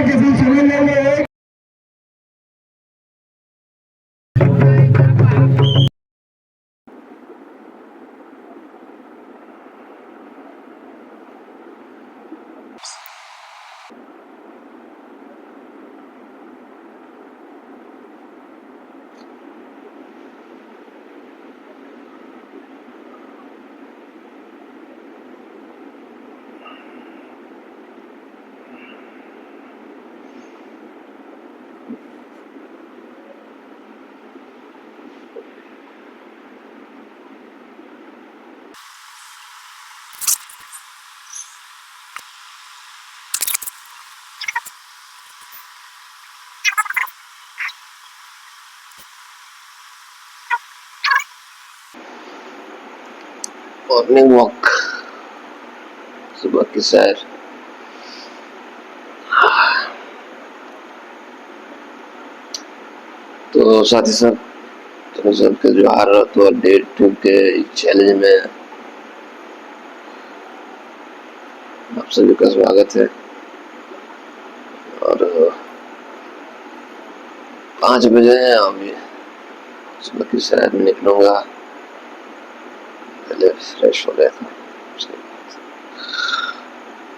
किसी सुनील ने morning walk, सुबह की सैर। तो साथी साथ तो सबके जोहार तो डेट के चैलेंज में आप सभी का स्वागत है। और 5 बजे हैं, अभी सुबह की सैर निकलूंगा। पहले फ्रेश हो गया था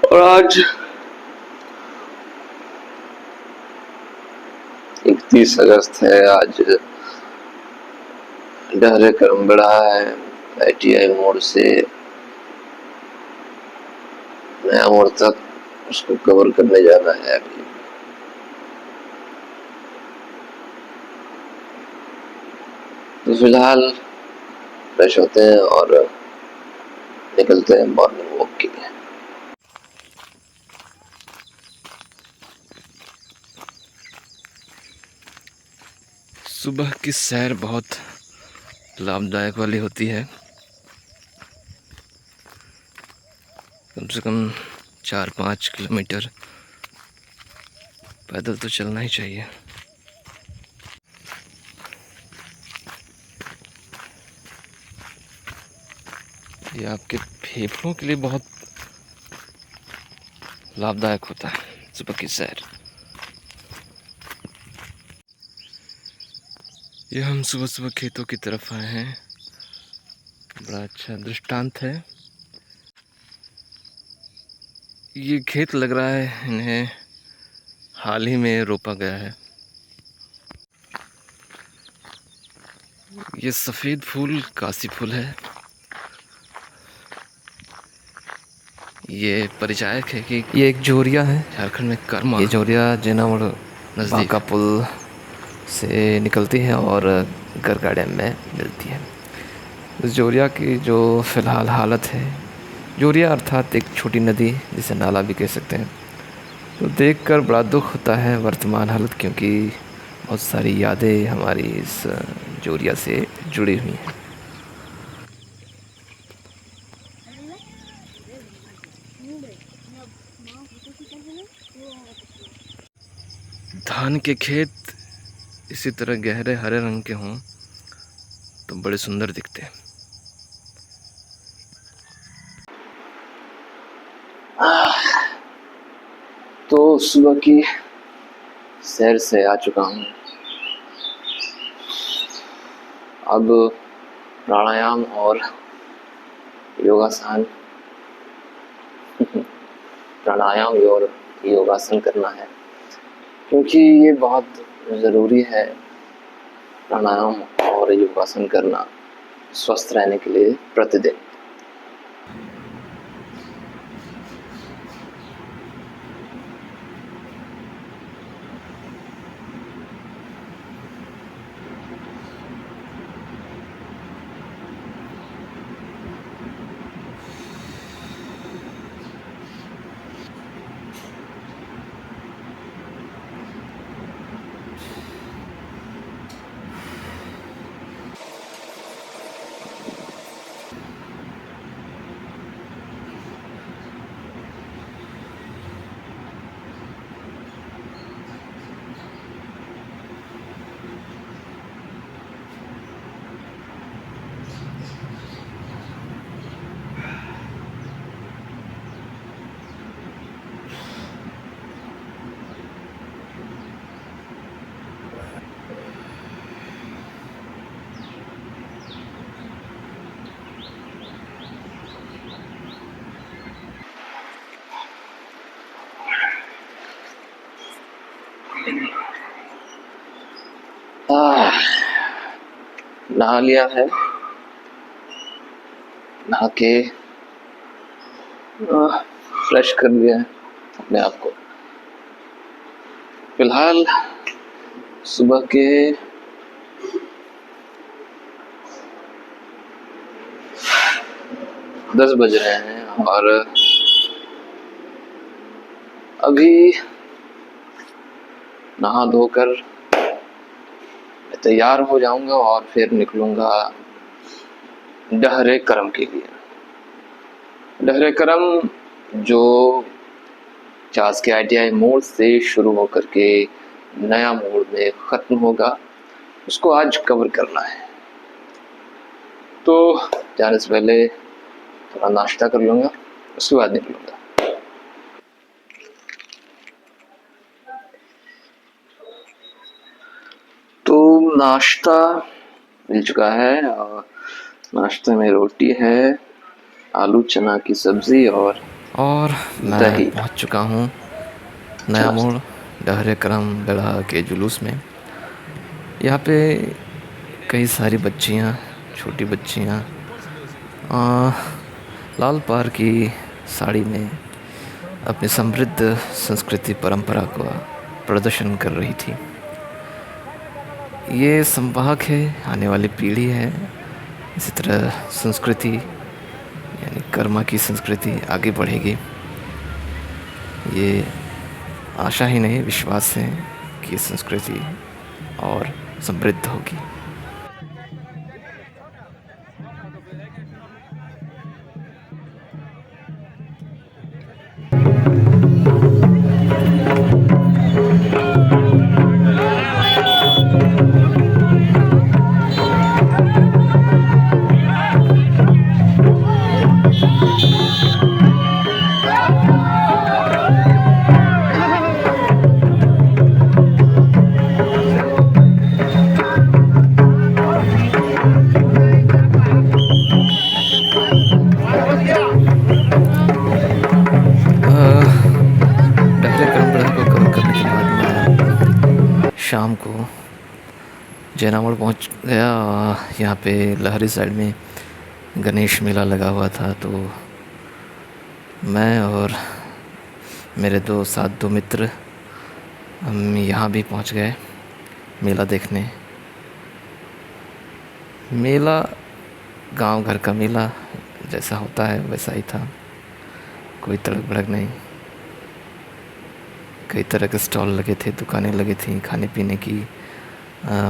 और आज 31 अगस्त है। आज डहरे क्रम बढ़ा है। ITI मोड़ से नया मोड़ तक उसको कवर करने जाना है अभी। तो फिलहाल फ्रेश होते हैं और निकलते हैं मॉर्निंग वॉक के लिए। सुबह की सैर बहुत लाभदायक वाली होती है। कम से कम 4-5 किलोमीटर पैदल तो चलना ही चाहिए। ये आपके फेफड़ों के लिए बहुत लाभदायक होता है सुबह की सैर। ये हम सुबह सुबह खेतों की तरफ आए हैं। बड़ा अच्छा दृष्टांत है। ये खेत लग रहा है इन्हें हाल ही में रोपा गया है। ये सफ़ेद फूल काशी फूल है। ये परिचायक है कि ये एक जोरिया है झारखंड में कर्मा। ये जोरिया जेनामड़ नज़दीक का पुल से निकलती है और गरगा डैम में मिलती है। इस जोरिया की जो फ़िलहाल हालत है, जोरिया अर्थात एक छोटी नदी जिसे नाला भी कह सकते हैं, तो देखकर बड़ा दुख होता है वर्तमान हालत, क्योंकि बहुत सारी यादें हमारी इस जोरिया से जुड़ी हुई हैं। धान के खेत इसी तरह गहरे हरे रंग के हों तो बड़े सुंदर दिखते हैं। तो सुबह की सैर से आ चुका हूँ। अब प्राणायाम और योगासन प्राणायाम और योगासन करना है, क्योंकि ये बहुत ज़रूरी है। प्राणायाम और योगासन करना स्वस्थ रहने के लिए प्रतिदिन। नहा लिया है, नहा के फ्रेश कर लिया है अपने आप को। फिलहाल सुबह के 10 बज रहे हैं और अभी नहा धोकर तैयार हो जाऊंगा और फिर निकलूंगा डहरे करम के लिए। डहरे करम जो चास के ITI मोड़ से शुरू होकर के नया मोड़ में खत्म होगा, उसको आज कवर करना है। तो जाने से पहले थोड़ा नाश्ता कर लूंगा, उसके बाद निकलूंगा। तो नाश्ता मिल चुका है और नाश्ते में रोटी है, आलू चना की सब्जी और मैं दही। पहुंच चुका हूँ नया मोड़ डहरे करम गढ़ा के जुलूस में। यहाँ पे कई सारी बच्चियाँ, छोटी बच्चियाँ लाल पार की साड़ी में अपनी समृद्ध संस्कृति परंपरा का प्रदर्शन कर रही थी। ये संवाहक है, आने वाली पीढ़ी है। इसी तरह संस्कृति यानी कर्मा की संस्कृति आगे बढ़ेगी। ये आशा ही नहीं, विश्वास है कि ये संस्कृति और समृद्ध होगी। शाम को जैनामोड़ पहुंच गया। यहाँ पे लहरी साइड में गणेश मेला लगा हुआ था, तो मैं और मेरे दो मित्र हम यहाँ भी पहुंच गए मेला देखने। मेला गांव घर का मेला जैसा होता है वैसा ही था, कोई तड़क भड़क नहीं। कई तरह के स्टॉल लगे थे, दुकानें लगी थी खाने पीने की,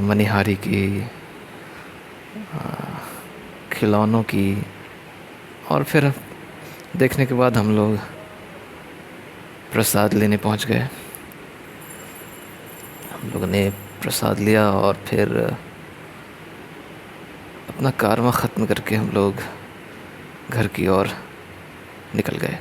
मनिहारी की, खिलौनों की। और फिर देखने के बाद हम लोग प्रसाद लेने पहुंच गए। हम लोगों ने प्रसाद लिया और फिर अपना कारवां ख़त्म करके हम लोग घर की ओर निकल गए।